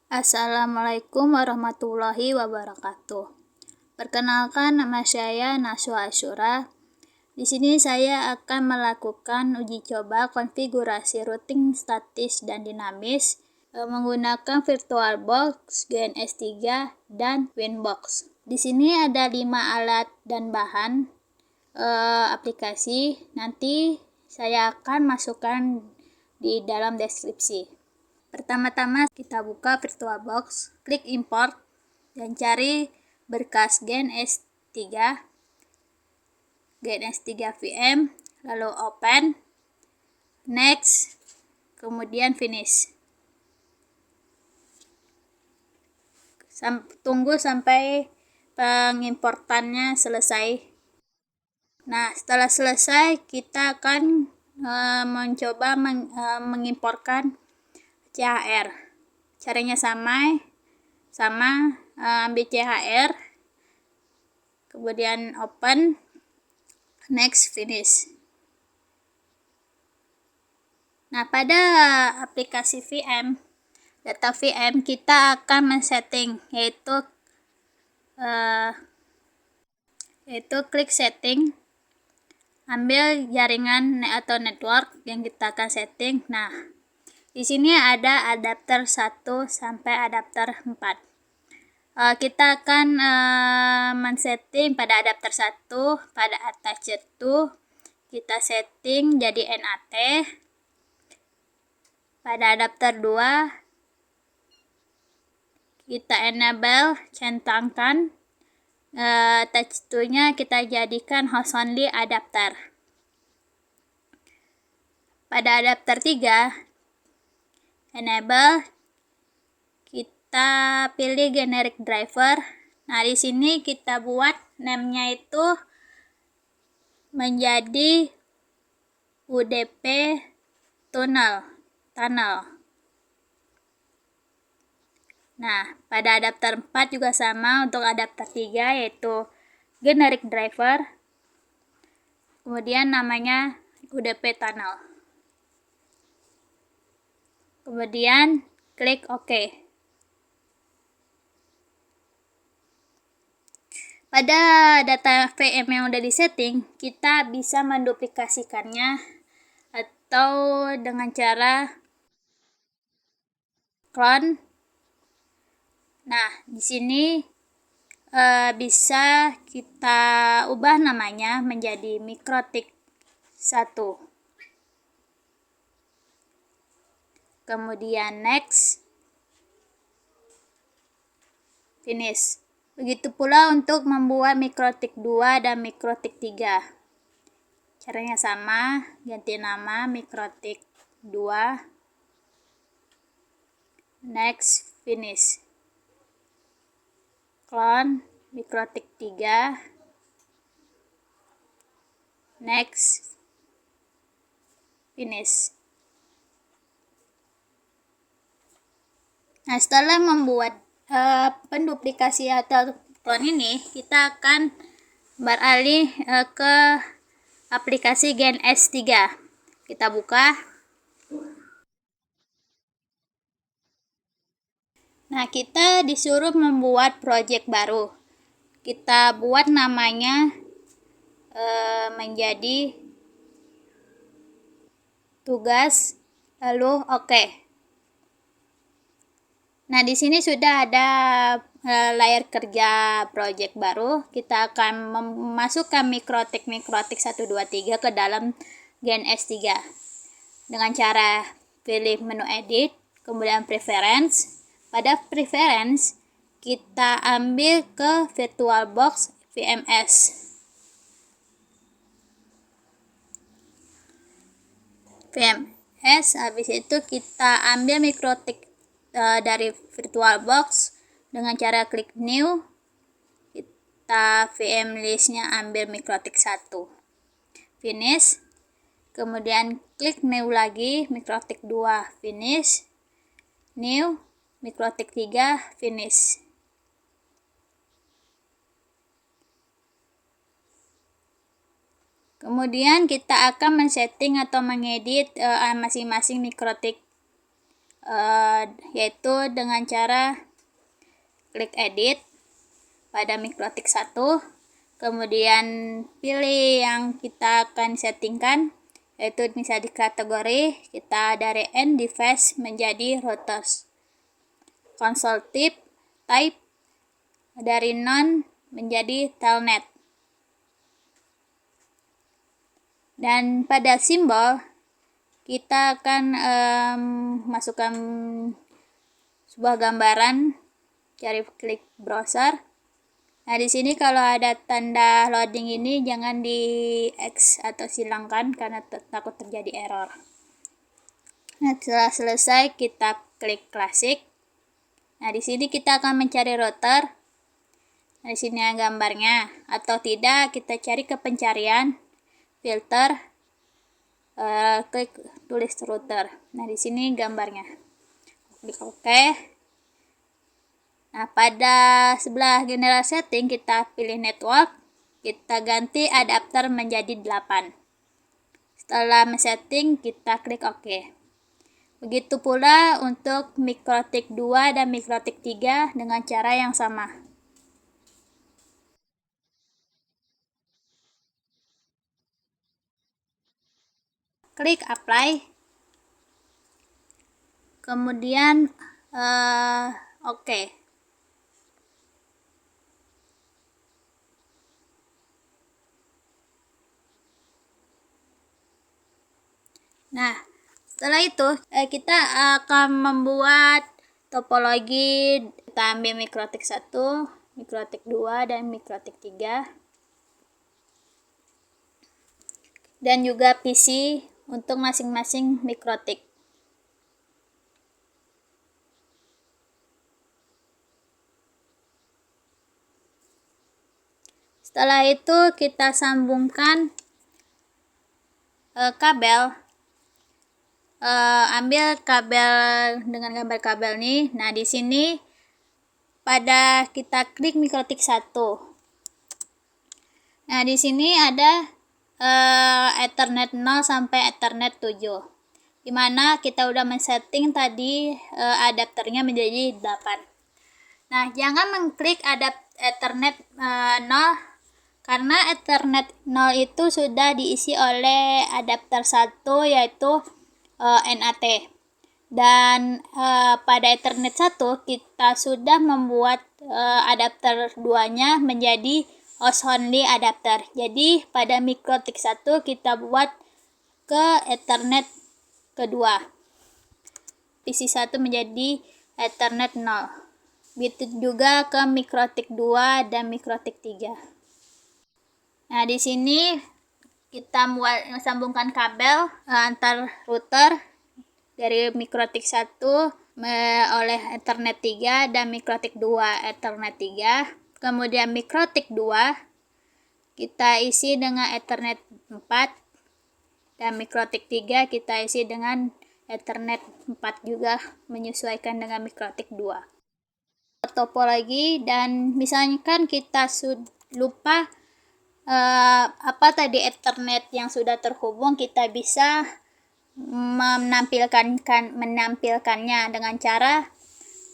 Assalamualaikum warahmatullahi wabarakatuh. Perkenalkan, nama saya Naswa Asyura. Di sini saya akan melakukan uji coba konfigurasi routing statis dan dinamis menggunakan VirtualBox, GNS3, dan Winbox. Di sini ada 5 alat dan bahan aplikasi. Nanti saya akan masukkan di dalam deskripsi. Pertama-tama kita buka VirtualBox, klik import, dan cari berkas GNS3 VM, lalu open, next, kemudian finish. Tunggu sampai pengimportannya selesai. Nah, setelah selesai kita akan mencoba mengimporkan CHR. Caranya sama, ambil CHR, kemudian open, next, finish. Nah, pada aplikasi VM, data VM kita akan men-setting, yaitu klik setting, ambil jaringan atau network yang kita akan setting. Nah, di sini ada adapter 1 sampai adapter 4. Kita akan men-setting pada adapter 1, pada attached to, kita setting jadi NAT. Pada adapter 2, kita enable, centangkan, attached to-nya kita jadikan host only adapter. Pada adapter 3, enable, kita pilih generic driver. Nah, di sini kita buat name-nya itu menjadi UDP tunnel. Nah, pada adapter 4 juga sama, untuk adapter 3 yaitu generic driver. Kemudian namanya UDP tunnel. Kemudian klik OK. Pada data VM yang udah disetting, kita bisa menduplikasikannya atau dengan cara clone. Nah, di sini bisa kita ubah namanya menjadi Mikrotik 1. Kemudian next, finish. Begitu pula untuk membuat Mikrotik 2 dan Mikrotik 3. Caranya sama, ganti nama Mikrotik 2, next, finish. Clone Mikrotik 3, next, finish. Nah, setelah membuat penduplikasi atau clone ini, kita akan beralih ke aplikasi GNS3. Kita buka. Nah, kita disuruh membuat project baru. Kita buat namanya menjadi tugas, lalu OK. Nah, di sini sudah ada layar kerja project baru. Kita akan memasukkan Mikrotik 1, 2, 3 ke dalam GNS3 dengan cara pilih menu edit, kemudian preference. Pada preference kita ambil ke VirtualBox VMS. Habis itu kita ambil Mikrotik dari VirtualBox dengan cara klik new, kita VM listnya ambil Mikrotik 1, finish, kemudian klik new lagi, Mikrotik 2, finish, new, Mikrotik 3, finish. Kemudian kita akan men-setting atau mengedit masing-masing Mikrotik yaitu dengan cara klik edit pada MikroTik 1, kemudian pilih yang kita akan settingkan, yaitu misalnya di kategori kita dari end device menjadi routers, console type dari non menjadi telnet, dan pada simbol kita akan masukkan sebuah gambaran, cari klik browser. Nah, di sini kalau ada tanda loading ini jangan di X atau silangkan karena takut terjadi error. Nah, setelah selesai kita klik klasik. Nah, di sini kita akan mencari router. Nah, di sini ada gambarnya, atau tidak kita cari ke pencarian, filter, klik tulis router. Nah, di sini gambarnya. Klik OK. Nah, pada sebelah general setting kita pilih network, kita ganti adapter menjadi 8. Setelah men-setting kita klik OK. Begitu pula untuk MikroTik 2 dan MikroTik 3 dengan cara yang sama. Klik apply. Kemudian OK. Nah, setelah itu kita akan membuat topologi. Kita ambil MikroTik 1, MikroTik 2, dan MikroTik 3, dan juga PC untuk masing-masing MikroTik. Setelah itu kita sambungkan kabel. Ambil kabel dengan gambar kabel nih. Nah, di sini pada kita klik MikroTik 1. Nah, di sini ada Ethernet 0 sampai Ethernet 7. Dimana kita udah men-setting tadi adapternya menjadi 8. Nah, jangan mengklik Ethernet 0 karena Ethernet 0 itu sudah diisi oleh adapter 1, yaitu NAT. Dan pada Ethernet 1 kita sudah membuat adapter 2-nya menjadi host only adapter. Jadi pada MikroTik 1 kita buat ke Ethernet kedua. PC 1 menjadi Ethernet 0. Begitu juga ke MikroTik 2 dan MikroTik 3. Nah, di sini kita sambungkan kabel antar router dari MikroTik 1 oleh Ethernet 3 dan MikroTik 2 Ethernet 3. Kemudian MikroTik 2 kita isi dengan Ethernet 4, dan MikroTik 3 kita isi dengan Ethernet 4 juga, menyesuaikan dengan MikroTik 2. Topologi, dan misalnya kan kita lupa apa tadi Ethernet yang sudah terhubung, kita bisa menampilkannya dengan cara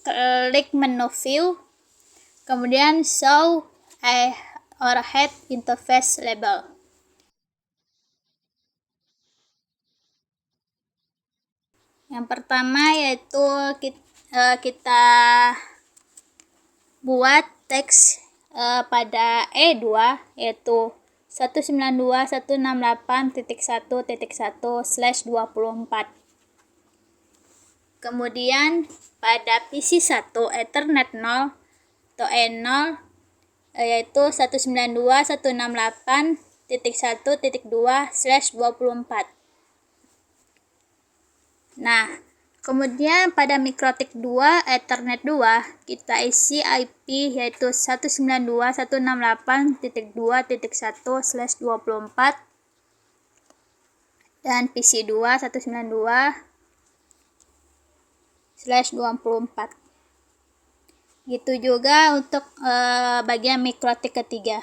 klik menu view, kemudian show overhead interface label. Yang pertama yaitu kita buat teks pada E2, yaitu 192.168.1.1/24. Kemudian pada PC 1 Ethernet 0 atau E0, yaitu 192.168.1.2/24. Nah, kemudian pada MikroTik 2 Ethernet 2 kita isi IP yaitu 192.168.2.1/24, dan PC 2 192/24. Gitu juga untuk bagian MikroTik ketiga.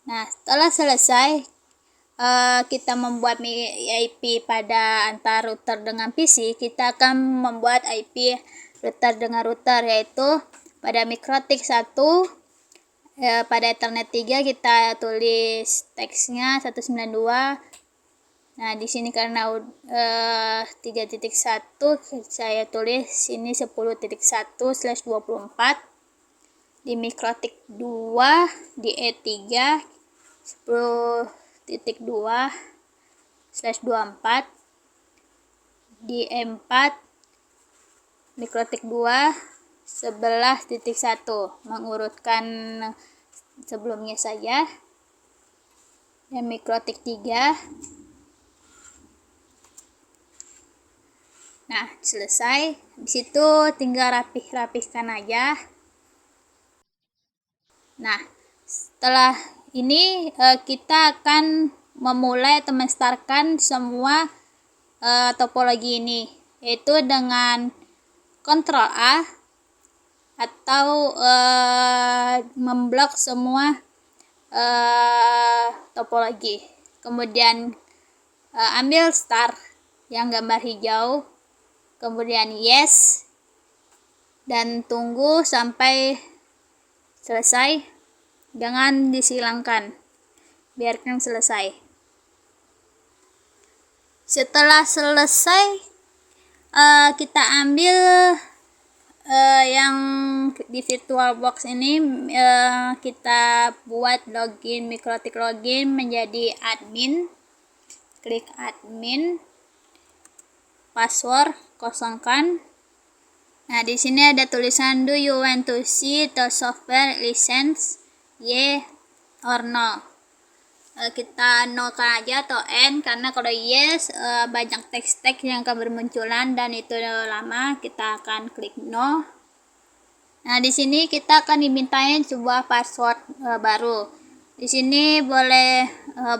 Nah, setelah selesai kita membuat IP pada antar router dengan PC, kita akan membuat IP router dengan router, yaitu pada MikroTik 1 pada Ethernet 3 kita tulis teksnya 192. Nah, di sini karena 3.1 saya tulis sini 10.1/24. Di MikroTik 2 di E3 10.2/24. Di E4 MikroTik 2 11.1, mengurutkan sebelumnya saja. Dan MikroTik 3. Nah, selesai. Di situ tinggal rapihkan aja. Nah, setelah ini kita akan memulai atau men-startkan semua topologi ini, yaitu dengan Ctrl A atau memblok semua topologi. Kemudian ambil start yang gambar hijau, kemudian yes, dan tunggu sampai selesai. Jangan disilangkan, biarkan selesai. Setelah selesai, kita ambil yang di VirtualBox ini, kita buat login, MikroTik login menjadi admin. Klik admin, password kosongkan. Nah, di sini ada tulisan do you want to see the software license y or no. Kita no kan aja atau n, karena kalau yes banyak teks-teks yang akan bermunculan dan itu lama. Kita akan klik no. Nah, di sini kita akan dimintain sebuah password baru. Di sini boleh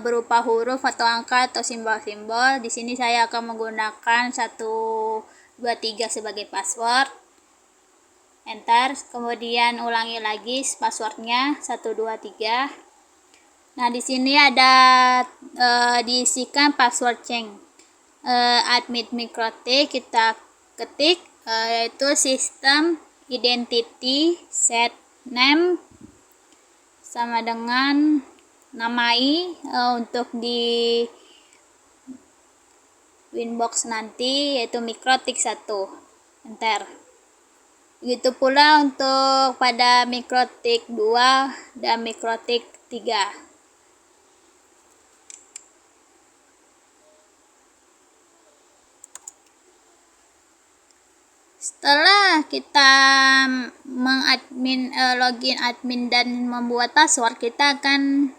berupa huruf atau angka atau simbol-simbol. Di sini saya akan menggunakan 123 sebagai password. Enter, kemudian ulangi lagi passwordnya 123. Nah, di sini ada diisikan password change admin MikroTik. Kita ketik yaitu sistem identity set name sama dengan namai untuk di Winbox nanti, yaitu MikroTik 1. Enter. Begitu pula untuk pada MikroTik 2 dan MikroTik 3. Setelah kita login admin dan membuat password, kita akan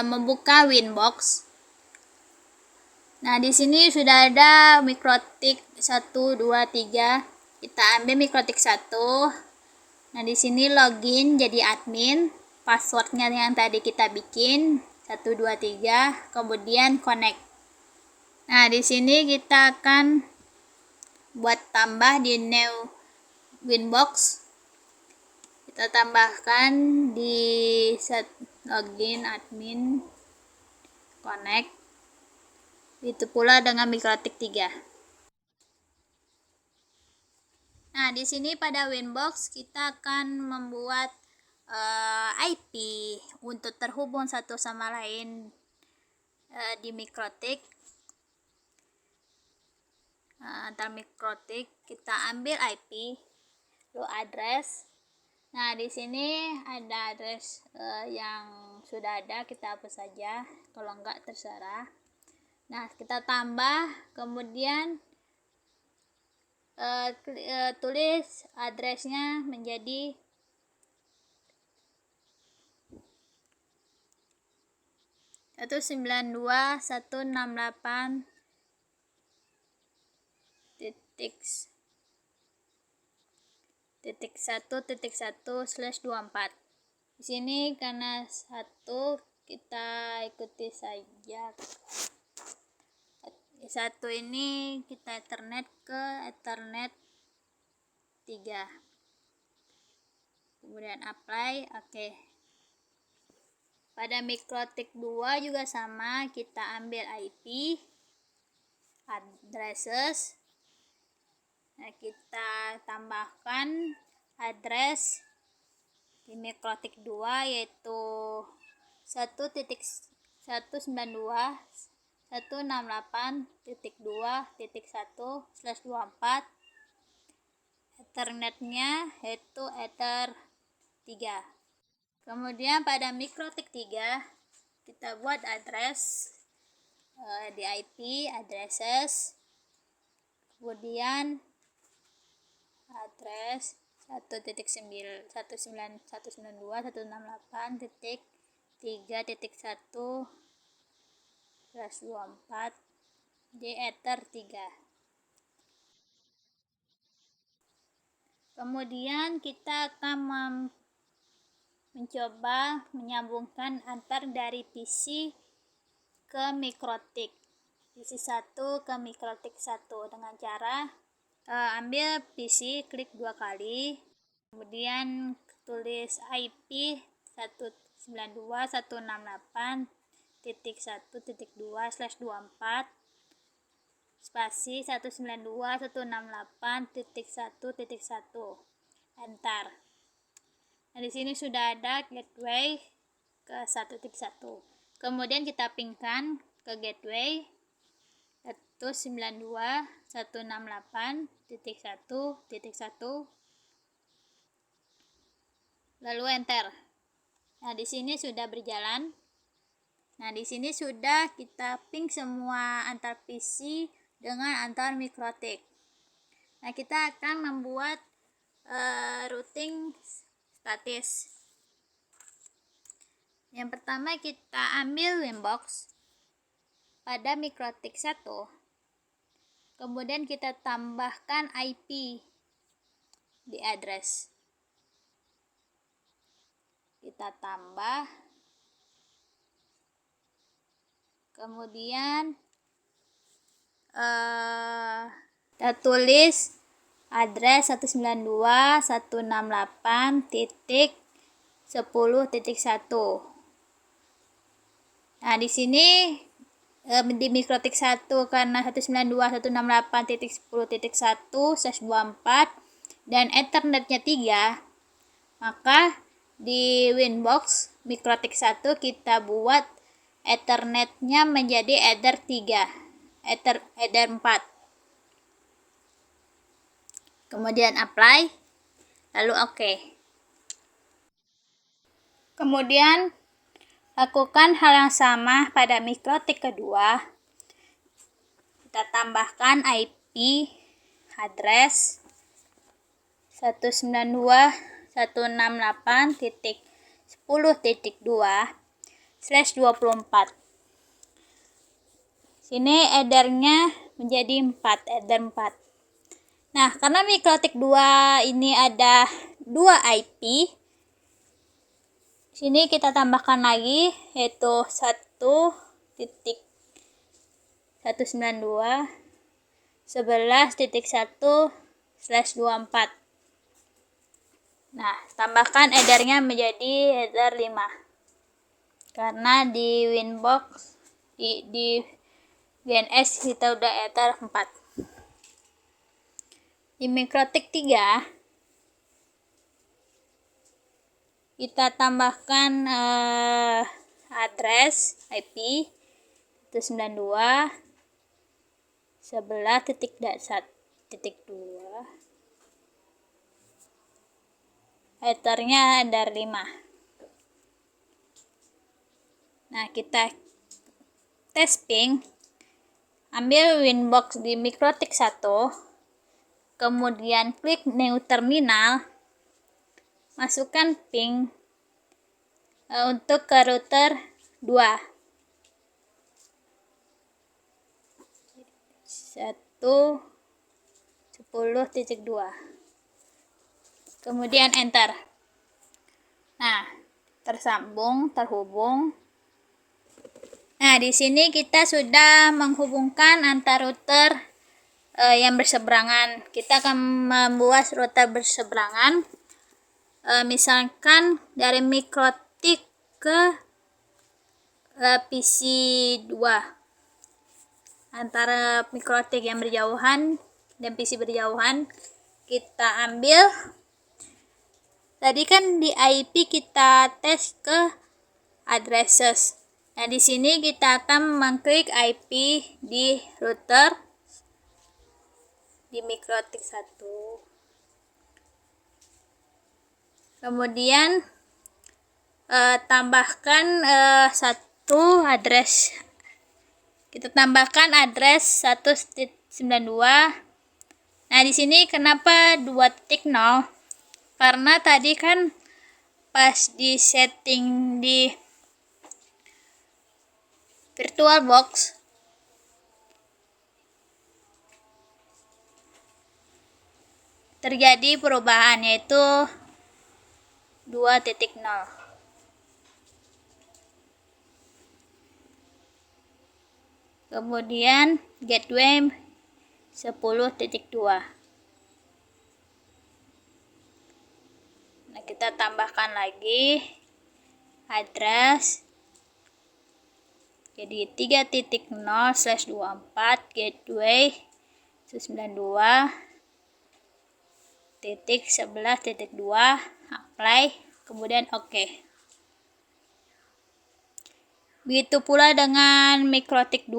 membuka Winbox. Nah, di sini sudah ada MikroTik 1, 2, 3. Kita ambil MikroTik 1. Nah, di sini login jadi admin, passwordnya yang tadi kita bikin 1, 2, 3, kemudian connect. Nah, di sini kita akan buat tambah di new Winbox. Kita tambahkan di set login admin connect. Itu pula dengan MikroTik 3. Nah, di sini pada Winbox kita akan membuat IP untuk terhubung satu sama lain di MikroTik. Antar MikroTik kita ambil IP, lalu address. Nah, di sini ada address yang sudah ada, kita hapus saja, kalau enggak terserah. Nah, kita tambah, kemudian tulis addressnya menjadi itu 92168 titik 1.1/24. Di sini karena 1 kita ikuti saja. 1 ini kita Ethernet ke Ethernet 3. Kemudian apply, oke. pada mikrotik 2 juga sama, kita ambil IP, addresses. Nah, kita tambahkan address di mikrotik 2 yaitu 1.168.2.1/24. Ethernetnya yaitu Ether 3. Kemudian pada mikrotik 3 kita buat address di IP addresses, kemudian address 1.192.168.3.1/24 di Ether 3. Kemudian kita akan mencoba menyambungkan antar dari PC ke mikrotik, PC 1 ke mikrotik 1 dengan cara ambil PC, klik 2 kali, kemudian tulis IP 192.168.1.2/24 spasi 192.168.1.1, enter. Nah, di sini sudah ada gateway ke 1.1. Kemudian kita pingkan ke gateway 192.168.1.1, lalu enter. Nah, di sini sudah berjalan. Nah, di sini sudah kita ping semua antar PC dengan antar mikrotik. Nah, kita akan membuat routing statis. Yang pertama kita ambil winbox pada mikrotik 1. Kemudian kita tambahkan IP di address. Kita tambah. Kemudian kita tulis address 192.168.10.1. Nah, di sini di mikrotik 1 karena 192.168.10.1/24 dan ethernetnya 3, maka di winbox mikrotik 1 kita buat ethernetnya menjadi ether 3, ether 4. Kemudian apply, lalu OK. Kemudian lakukan hal yang sama pada mikrotik kedua. Kita tambahkan IP address 192.168.10.2/24. Sini edernya menjadi 4, eder 4. Nah, karena mikrotik 2 ini ada 2 IP, sini kita tambahkan lagi yaitu 1.192.11.1/24. Nah, tambahkan edernya menjadi eder 5. Karena di winbox di WNS kita udah eder 4. Di mikrotik 3 kita tambahkan address IP 192.11.1.2, ethernya eder 5. Nah, kita tes ping, ambil winbox di mikrotik 1, kemudian klik new terminal, masukkan ping untuk ke router 2. 1.10.2. Kemudian enter. Nah, terhubung. Nah, di sini kita sudah menghubungkan antar router yang berseberangan. Kita akan membuat router berseberangan. Misalkan dari mikrotik ke PC 2 antara mikrotik yang berjauhan dan PC berjauhan. Kita ambil, tadi kan di IP kita tes ke addresses. Nah, di sini kita akan mengklik IP di router di mikrotik 1. Kemudian tambahkan satu address. Kita tambahkan address 1.92. Nah, di sini kenapa 2.0? Karena tadi kan pas di setting di VirtualBox terjadi perubahan, yaitu 2.0. Kemudian gateway 10.2. Nah, kita tambahkan lagi address jadi 3.0/24 gateway 92.11.2 apply, kemudian OK. Begitu pula dengan mikrotik 2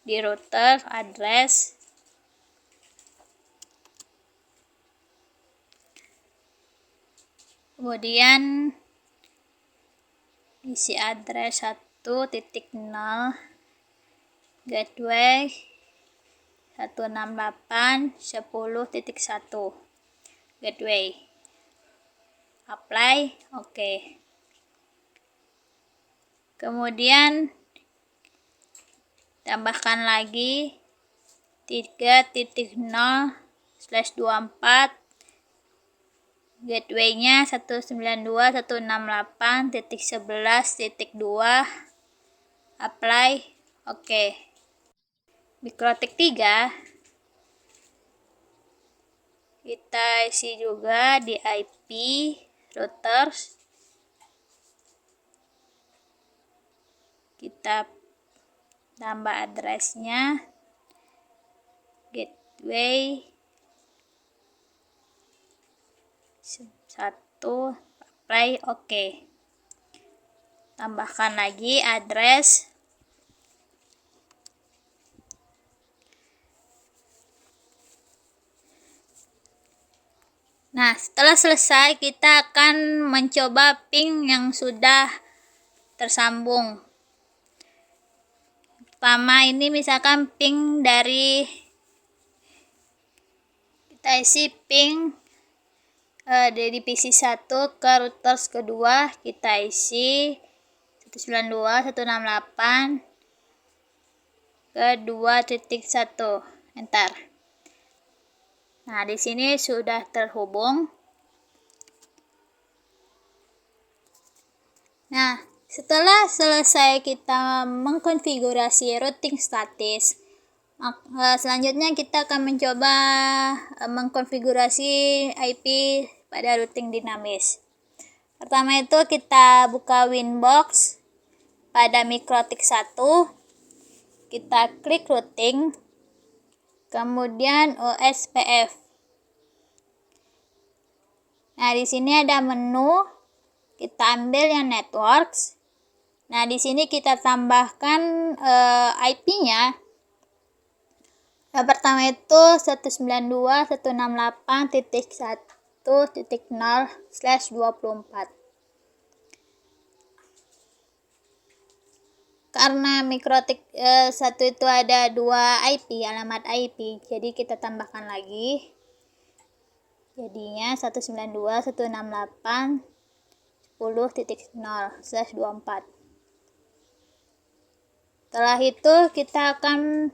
di router address kemudian isi address 1.0 gateway 168.10.1 gateway apply, OK. Kemudian tambahkan lagi 3.0/24 gateway-nya 192.168.11.2 apply, OK. Mikrotik 3 kita isi juga di IP routers. Kita tambah addressnya gateway 1 apply, OK. Tambahkan lagi address Nah, setelah selesai kita akan mencoba ping yang sudah tersambung. Pertama ini misalkan ping dari kita isi ping dari PC 1 ke routers kedua, kita isi 192.168 ke 2.1, enter. Nah, di sini sudah terhubung. Nah, setelah selesai kita mengkonfigurasi routing statis, selanjutnya kita akan mencoba mengkonfigurasi IP pada routing dinamis. Pertama itu kita buka Winbox pada mikrotik 1, kita klik routing, kemudian OSPF. Nah, di sini ada menu, kita ambil yang networks. Nah, di sini kita tambahkan IP-nya. Yang pertama itu 192.168.1.0/24. Karena mikrotik 1 itu ada 2 IP, alamat IP, jadi kita tambahkan lagi. Jadinya 192.168.10.0/24. Setelah itu kita akan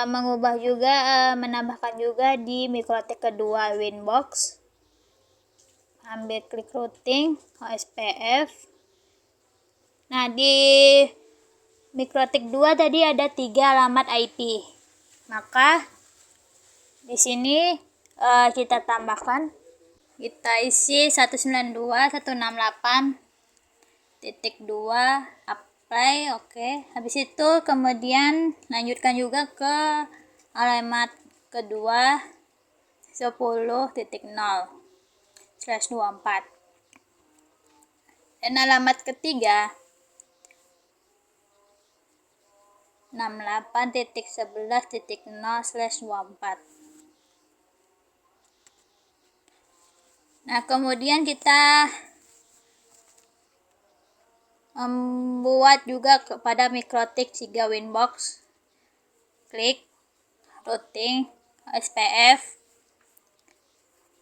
mengubah juga, menambahkan juga di mikrotik kedua Winbox. Ambil klik routing, OSPF. Nah, di mikrotik 2 tadi ada 3 alamat IP. Maka di sini kita tambahkan Kita isi 192.168.2 apply, oke. Habis itu kemudian lanjutkan juga ke alamat kedua 10.0/24 dan alamat ketiga 68.11.0/24. Nah, kemudian kita membuat juga kepada mikrotik 3 Winbox. Klik routing SPF,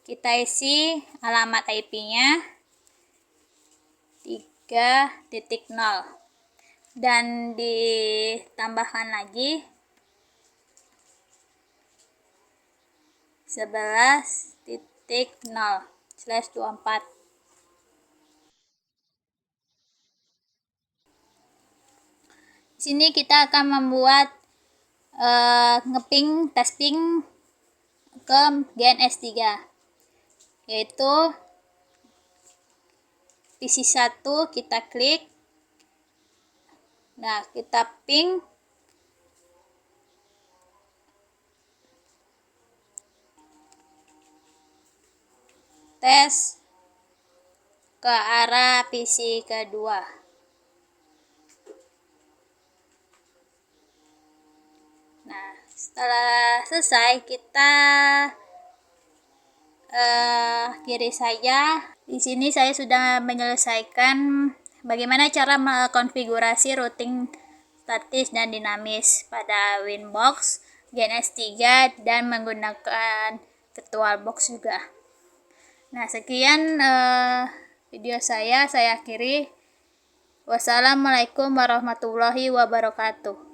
kita isi alamat IP-nya 3.0 dan ditambahkan lagi 11.0/24. Di sini kita akan membuat ngeping testing ke GNS3, yaitu PC1 kita klik. Nah, kita ping tes ke arah PC kedua. Nah, setelah selesai kita kiri saja. Di sini saya sudah menyelesaikan bagaimana cara mengkonfigurasi routing statis dan dinamis pada Winbox, GNS3 dan menggunakan VirtualBox juga. Nah, sekian video saya akhiri. Wassalamualaikum warahmatullahi wabarakatuh.